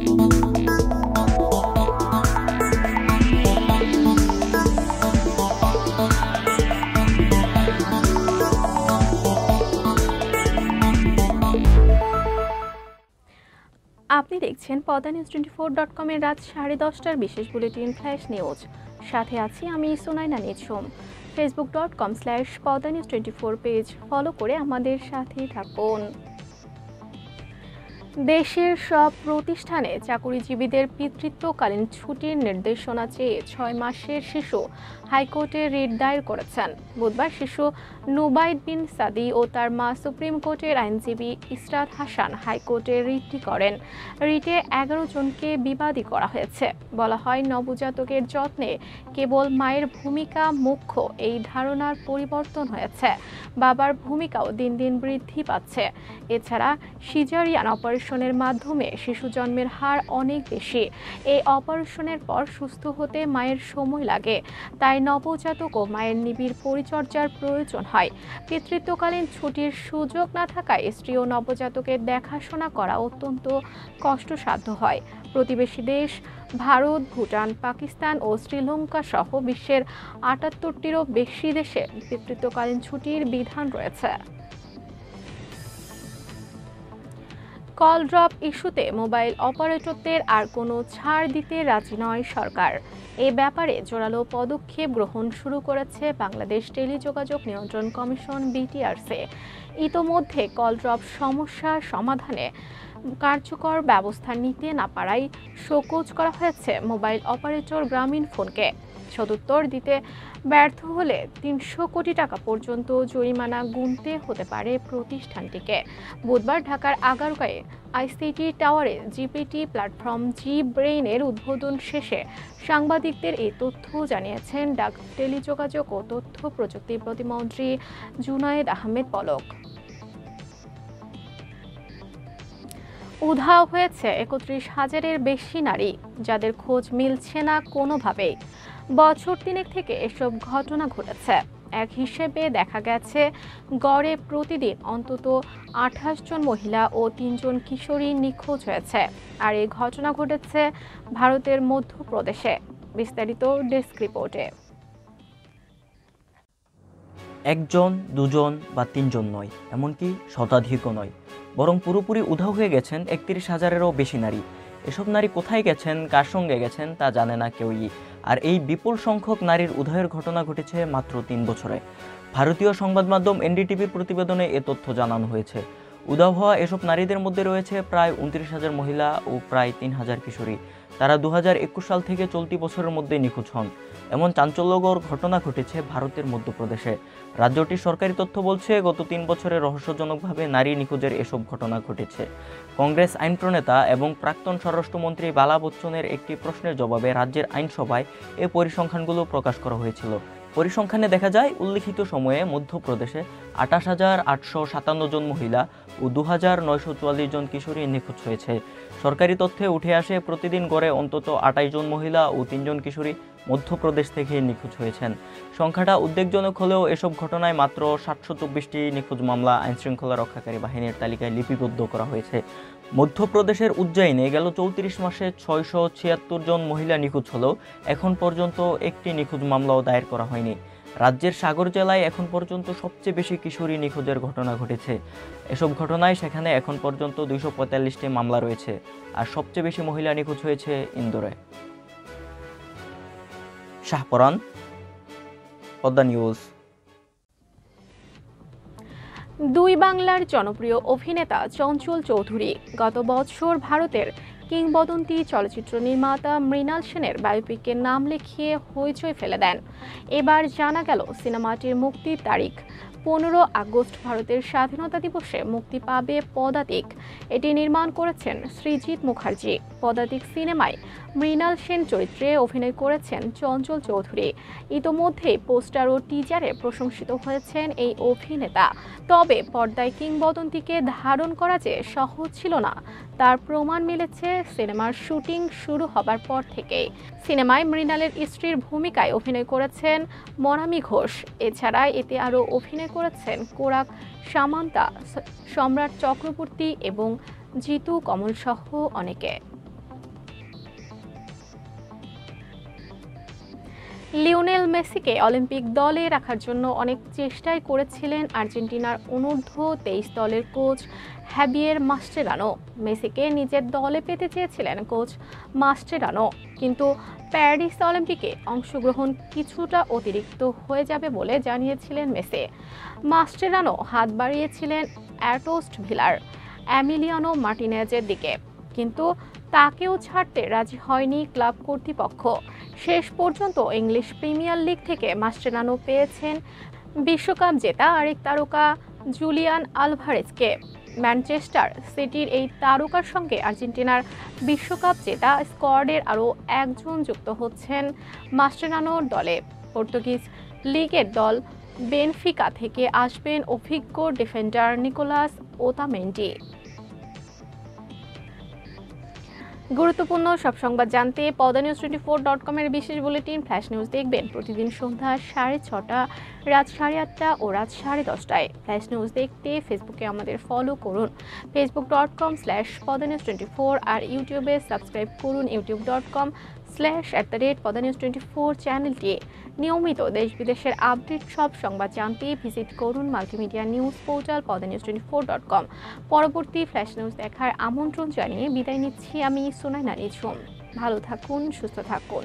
আপনি দেখছেন Padma news 24.com এর রাত 10:30টার বিশেষ বুলেটিন ফ্ল্যাশ নিউজ। সাথে আছি আমি সুনাইনা নিঝুম। facebook.com/poddanews24 পেজ ফলো করে আমাদের সাথে থাকুন। দেশের সব প্রতিষ্ঠানে চাকরিজীবীদের পিতৃত্বকালীন ছুটির নির্দেশনা চেয়ে 6 মাসের শিশু হাইকোর্টে রিট দায়ের করেছেন। বুধবার শিশু নুবাইদ বিন সাদি ও তার মা সুপ্রিম কোর্টের আইনজীবী ইসরাত হাসান হাইকোর্টে রিটটি করেন। রিটে 11 জনকে বিবাদী করা হয়েছে। বলা হয়, নবজাতকের যত্নে কেবল মায়ের ভূমিকা মুখ্য, এই ধারণার পরিবর্তন হয়েছে। বাবার ভূমিকাও দিন দিন বৃদ্ধি পাচ্ছে। এছাড়া সিজারিয়ান অপারেশনের মাধ্যমে শিশু জন্মের হার অনেক বেশি। এই অপারেশনের পর সুস্থ হতে মায়ের সময় লাগে, তাই নবজাতক ও মায়ের নিবিড় পরিচর্যার প্রয়োজন হয়। পিতৃত্বকালীন ছুটির সুযোগ না থাকায় স্ত্রী ও নবজাতকের দেখাশোনা করা অত্যন্ত কষ্টসাধ্য হয়। প্রতিবেশী দেশ ভারত, ভুটান, পাকিস্তান ও শ্রীলঙ্কা সহ বিশ্বের 78টিরও বেশি দেশে পিতৃত্বকালীন ছুটির বিধান রয়েছে। কল ড্রপ ইস্যুতে মোবাইল অপারেটরদের আর কোনো ছাড় দিতে রাজি নয় সরকার। এ ব্যাপারে জোরালো পদক্ষেপ গ্রহণ শুরু করেছে বাংলাদেশ টেলিযোগাযোগ নিয়ন্ত্রণ কমিশন বিটিআরসি। ইতোমধ্যে কল ড্রপ সমস্যা সমাধানে কার্যকর ব্যবস্থা নিতে না পারায় শোকজ করা হয়েছে মোবাইল অপারেটর গ্রামীণফোনকে। সদুত্তর দিতে ব্যর্থ হলে 300 কোটি টাকা পর্যন্ত জরিমানা গুনতে হতে পারে প্রতিষ্ঠানটিকে। বুধবার ঢাকার আগারগাঁয়ে আইসিটি টাওয়ারে জিপিটি প্ল্যাটফর্ম জি ব্রেইনের উদ্বোধন শেষে সাংবাদিকদের এই তথ্য জানিয়েছেন ডাক টেলিযোগাযোগ ও তথ্য প্রযুক্তি প্রতিমন্ত্রী জুনায়েদ আহমেদ পলক। উধাও হয়েছে 31,000-এর বেশি নারী, যাদের খোঁজ মিলছে না কোনোভাবেই। বছর 3 থেকে এসব ঘটনা ঘটেছে। এক হিসেবে দেখা গেছে গড়ে প্রতিদিন অন্তত 28 জন মহিলা ও 3 জন কিশোরী নিখোঁজ হয়েছে। আর এই ঘটনা ঘটেছে ভারতের মধ্যপ্রদেশে। বিস্তারিত ডেস্ক রিপোর্টে। 1 জন, 2 জন বা 3 জন নয়, এমনকি শতাধিকও নয়, বরং পুরোপুরি উধাও হয়ে গেছেন 31,000-এরও বেশি নারী। এসব নারী কোথায় গেছেন, কার সঙ্গে গেছেন তা জানে না কেউই। আর এই বিপুল সংখ্যক নারীর উধাওয়ের ঘটনা ঘটেছে মাত্র 3 বছরে। ভারতীয় সংবাদ মাধ্যম এনডিটিভির প্রতিবেদনে এ তথ্য জানানো হয়েছে। উধাও হওয়া এসব নারীদের মধ্যে রয়েছে প্রায় 29,000 মহিলা ও প্রায় 3,000 কিশোরী। তারা 2021 সাল থেকে চলতি বছরের মধ্যে নিখোঁজ হন। এমন চাঞ্চল্যকর ঘটনা ঘটেছে ভারতের মধ্যপ্রদেশে। রাজ্যটির সরকারি তথ্য বলছে, গত 3 বছরে রহস্যজনকভাবে নারী নিখোঁজের এসব ঘটনা ঘটেছে। কংগ্রেস আইন প্রণেতা এবং প্রাক্তন স্বরাষ্ট্রমন্ত্রী বালা বচ্চনের একটি প্রশ্নের জবাবে রাজ্যের আইনসভায় এই পরিসংখ্যানগুলো প্রকাশ করা হয়েছিল। পরিসংখ্যানে দেখা যায়, উল্লিখিত সময়ে মধ্যপ্রদেশে 28,857 জন মহিলা ও 2,944 জন কিশোরী নিখোঁজ হয়েছে। সরকারি তথ্যে উঠে আসে, প্রতিদিন গড়ে অন্তত 28 জন মহিলা ও 3 জন কিশোরী মধ্যপ্রদেশ থেকে নিখোঁজ হয়েছেন। সংখ্যাটা উদ্বেগজনক হলেও এসব ঘটনায় মাত্র 724টি নিখোঁজ মামলা আইনশৃঙ্খলা রক্ষাকারী বাহিনীর তালিকায় লিপিবদ্ধ করা হয়েছে। মধ্যপ্রদেশের উজ্জয়িনে গেল 34 মাসে 676 জন মহিলা নিখোঁজ হলেও এখন পর্যন্ত একটি নিখোঁজ মামলাও দায়ের করা হয়নি। রাজ্যের সাগর জেলায় এখন পর্যন্ত সবচেয়ে বেশি কিশোরী নিখোঁজের ঘটনা ঘটেছে। এসব ঘটনায় সেখানে এখন পর্যন্ত 245টি মামলা রয়েছে। আর সবচেয়ে বেশি মহিলা নিখোঁজ হয়েছে ইন্দোরে। শাহপরান, পদ্মা নিউজ। দুই বাংলার জনপ্রিয় অভিনেতা চঞ্চল চৌধুরী গত বছর ভারতের কিংবদন্তি চলচ্চিত্র নির্মাতা মৃণাল সেনের বায়োপিকের নাম লিখিয়ে হইচই ফেলে দেন। এবার জানা গেল সিনেমাটির মুক্তির তারিখ। 15 আগস্ট ভারতের স্বাধীনতা দিবসে মুক্তি পাবে পদাতিক। এটি নির্মাণ করেছেন সৃজিত মুখার্জি। পদাতিক সিনেমায় মৃণাল সেন চরিত্রে অভিনয় করেছেন চঞ্চল চৌধুরী। ইতোমধ্যেই পোস্টার ও টিজারে প্রশংসিত হয়েছেন এই অভিনেতা। তবে পর্দায় কিংবদন্তিকে ধারণ করা যে সহজ ছিল না, তার প্রমাণ মিলেছে সিনেমার শুটিং শুরু হবার পর থেকেই। সিনেমায় মৃণালের স্ত্রীর ভূমিকায় অভিনয় করেছেন মনামি ঘোষ। এছাড়া এতে আরও অভিনয় করেছেন কোরাক সামান্তা, সম্রাট চক্রবর্তী এবং জিতু কমল সহ অনেকে। লিওনেল মেসিকে অলিম্পিক দলে রাখার জন্য অনেক চেষ্টাই করেছিলেন আর্জেন্টিনার অনূর্ধ্ব 23 দলের কোচ হ্যাবিয়ের মাস্টেরানো। মেসিকে নিজের দলে পেতে চেয়েছিলেন কোচ মাস্টেরানো, কিন্তু প্যারিস অলিম্পিকে অংশগ্রহণ কিছুটা অতিরিক্ত হয়ে যাবে বলে জানিয়েছিলেন মেসি। মাস্টেরানো হাত বাড়িয়েছিলেন অ্যাস্টন ভিলার এমিলিয়ানো মার্টিনেজের দিকে, কিন্তু তাকেও ছাড়তে রাজি হয়নি ক্লাব কর্তৃপক্ষ। শেষ পর্যন্ত ইংলিশ প্রিমিয়ার লিগ থেকে মাস্টেরানো পেয়েছেন বিশ্বকাপ জেতা আরেক তারকা জুলিয়ান আলভারেজকে। ম্যানচেস্টার সিটির এই তারকার সঙ্গে আর্জেন্টিনার বিশ্বকাপ জেতা স্কোয়াডের আরও একজন যুক্ত হচ্ছেন মাস্টেরানোর দলে। পর্তুগিজ লিগের দল বেনফিকা থেকে আসবেন অভিজ্ঞ ডিফেন্ডার নিকোলাস ওতামেন্ডি। গুরুত্বপূর্ণ সব সংবাদ জানতে padanews24.com এর বিশেষ বুলেটিন ফ্ল্যাশ নিউজ দেখবেন প্রতিদিন সন্ধ্যা 6:30, রাত 8:30 ও রাত 10:30টায়। ফ্ল্যাশ নিউজ দেখতে ফেসবুকে আমাদের ফলো করুন facebook.com/padanews24 আর ইউটিউবে সাবস্ক্রাইব করুন youtube.com/padanews24 চ্যানেলটি। নিয়মিত দেশ বিদেশের আপডেট সব সংবাদ জানতে ভিজিট করুন মাল্টিমিডিয়া নিউজ পোর্টাল padanews24.com। পরবর্তী ফ্ল্যাশ নিউজ দেখার আমন্ত্রণ জানিয়ে বিদায় নিচ্ছি আমি সুনাইনা নিঝুম। ভালো থাকুন, সুস্থ থাকুন।